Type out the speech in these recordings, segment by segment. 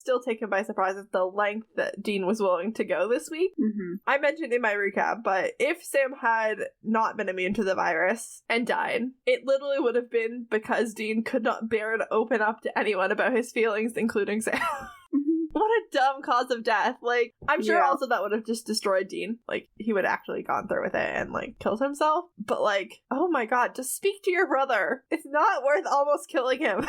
still taken by surprise at the length that Dean was willing to go this week. I mentioned in my recap, but if Sam had not been immune to the virus and died, it literally would have been because Dean could not bear to open up to anyone about his feelings, including Sam. What a dumb cause of death. Like, I'm sure also that would have just destroyed Dean. Like, he would have actually gone through with it and, like, killed himself. But, like, oh my god, just speak to your brother. It's not worth almost killing him.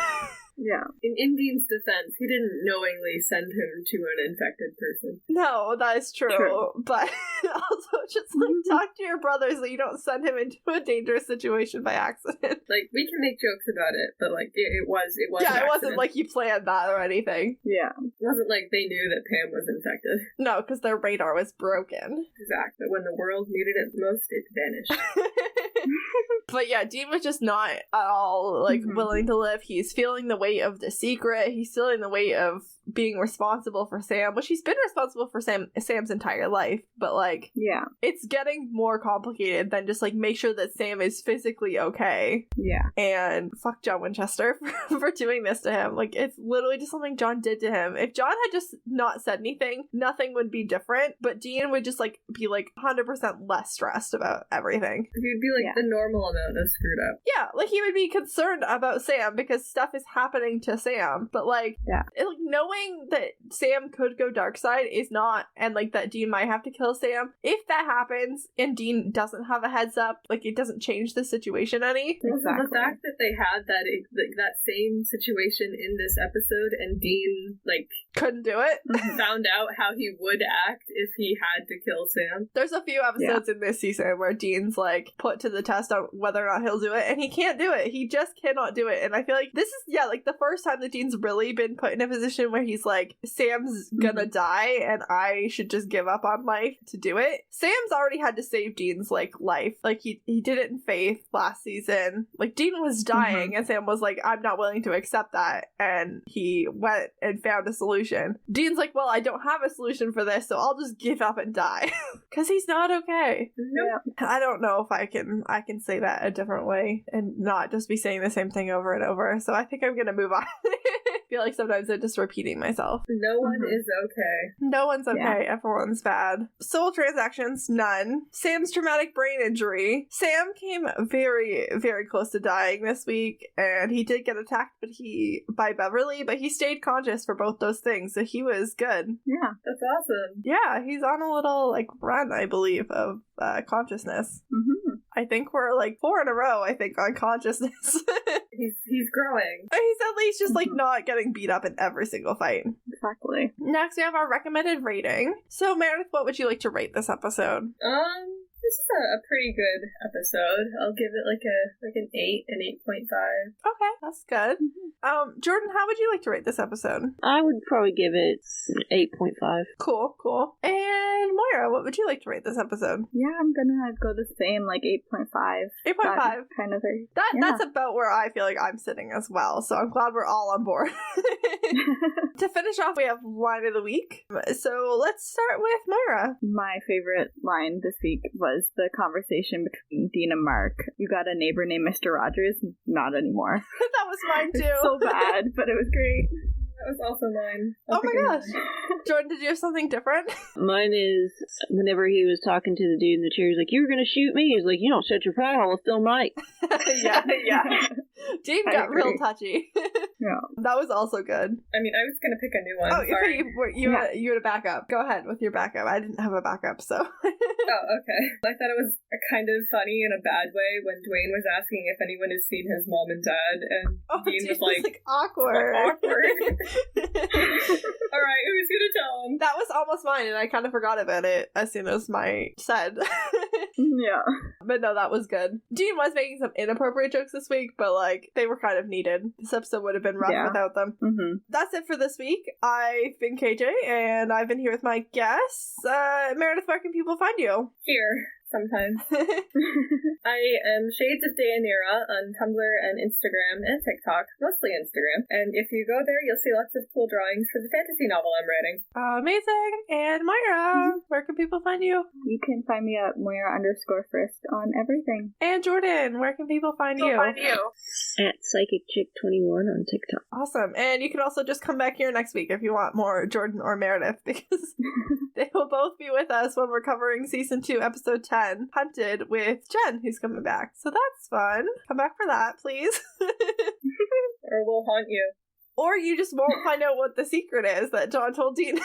Yeah. In Dean's defense, he didn't knowingly send him to an infected person. No, that is true. But also just, like, talk to your brother so you don't send him into a dangerous situation by accident. Like, we can make jokes about it, but, like, it was yeah, it wasn't like you planned that or anything. Yeah. It wasn't like they knew that Pam was infected. No, because their radar was broken. Exactly. When the world needed it most, it vanished. But yeah, Dean was just not at all, like, willing to live. He's feeling the weight of the secret. He's feeling the weight of being responsible for Sam, which he's been responsible for Sam's entire life. But, like, yeah, it's getting more complicated than just, like, make sure that Sam is physically okay. Yeah. And fuck John Winchester for doing this to him. Like, it's literally just something John did to him. If John had just not said anything, nothing would be different. But Dean would just, like, be, like, 100% less stressed about everything. He'd be, like, the normal amount of screwed up. Yeah, like, he would be concerned about Sam because stuff is happening to Sam. But, like, knowing that Sam could go dark side is not, and, like, that Dean might have to kill Sam, if that happens and Dean doesn't have a heads up, like, it doesn't change the situation any. Exactly. The fact that they had that same situation in this episode and Dean, like, couldn't do it. Found out how he would act if he had to kill Sam. There's a few episodes in this season where Dean's, like, put to the test on whether or not he'll do it, and he can't do it. He just cannot do it. And I feel like this is, like, the first time that Dean's really been put in a position where he's like, Sam's gonna die, and I should just give up on life to do it. Sam's already had to save Dean's, like, life. Like, he did it in faith last season. Like, Dean was dying, and Sam was like, I'm not willing to accept that. And he went and found a solution. Dean's like, well, I don't have a solution for this, so I'll just give up and die. Because he's not okay. Yeah. I don't know if I can say that a different way and not just be saying the same thing over and over. So I think I'm gonna move on. I feel like sometimes I'm just repeating myself. No one is okay. No one's okay. Everyone's bad. Soul transactions, none. Sam's traumatic brain injury. Sam came very, very close to dying this week, and he did get attacked by Beverly, but he stayed conscious for both those things, so he was good. Yeah. That's awesome. Yeah, he's on a little, like, run, I believe, of consciousness. I think we're, like, 4 in a row, I think, on consciousness. He's growing. He's at least just, like, not getting beat up in every single fight. Exactly. Next, we have our recommended rating. So, Meredith, what would you like to rate this episode? This is a pretty good episode. I'll give it like an 8, an 8.5. Okay, that's good. Jordan, how would you like to rate this episode? I would probably give it 8.5. Cool. And Moira, what would you like to rate this episode? Yeah, I'm gonna go the same, like 8.5. 8.5. Kind of a... That's about where I feel like I'm sitting as well, so I'm glad we're all on board. To finish off, we have line of the week. So let's start with Moira. My favorite line this week was the conversation between Dean and Mark. You got a neighbor named Mr. Rogers? Not anymore. That was mine too. It's so bad, but it was great. That was also mine. Oh my gosh. Jordan, did you have something different? Mine is whenever he was talking to the dude in the chair, he's like, you were going to shoot me? He's like, you don't shut your pie hole, still might. yeah. Dean got real touchy. Yeah. That was also good. I mean, I was going to pick a new one. Oh, sorry. you had a backup. Go ahead with your backup. I didn't have a backup, so. Oh, okay. I thought it was kind of funny in a bad way when Dwayne was asking if anyone has seen his mom and dad, and Dean was like, awkward. Alright, who's gonna tell him? That was almost mine, and I kind of forgot about it as soon as my said. Yeah. But no, that was good. Dean was making some inappropriate jokes this week, but, like, they were kind of needed. This episode would have been rough without them. That's it for this week. I've been KJ, and I've been here with my guests. Meredith, where can people find you? Here. sometimes. I am Shades of Dayanira on Tumblr and Instagram and TikTok, mostly Instagram. And if you go there, you'll see lots of cool drawings for the fantasy novel I'm writing. Amazing. And Moira, where can people find you? You can find me at Moira_Frisk on everything. And Jordan, where can people find you? At PsychicChick21 on TikTok. Awesome. And you can also just come back here next week if you want more Jordan or Meredith, because they will both be with us when we're covering Season 2, Episode 10, Hunted, with Jen, who's coming back. So that's fun. Come back for that, please. Or we'll haunt you. Or you just won't find out what the secret is that John told Dean.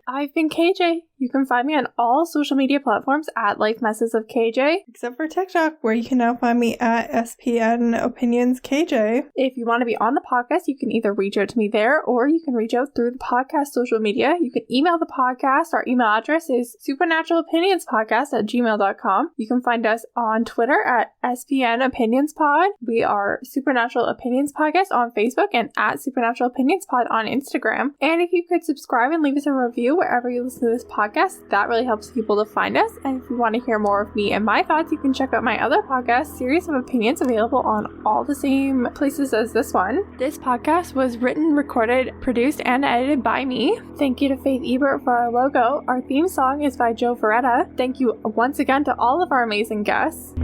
I've been KJ. You can find me on all social media platforms at Life Messes of KJ. Except for TikTok, where you can now find me at SPN Opinions KJ. If you want to be on the podcast, you can either reach out to me there, or you can reach out through the podcast social media. You can email the podcast. Our email address is supernaturalopinionspodcast@gmail.com. You can find us on Twitter at SPN Opinions Pod. We are Supernatural Opinions Podcast on Facebook and at Supernatural Opinions Pod on Instagram. And if you could subscribe and leave us a review wherever you listen to this podcast, that really helps people to find us. And if you want to hear more of me and my thoughts, you can check out my other podcast, Series of Opinions, available on all the same places as this one. This podcast was written, recorded, produced, and edited by me. Thank you to Faith Ebert for our logo. Our theme song is by Joe Veretta. Thank you once again to all of our amazing guests.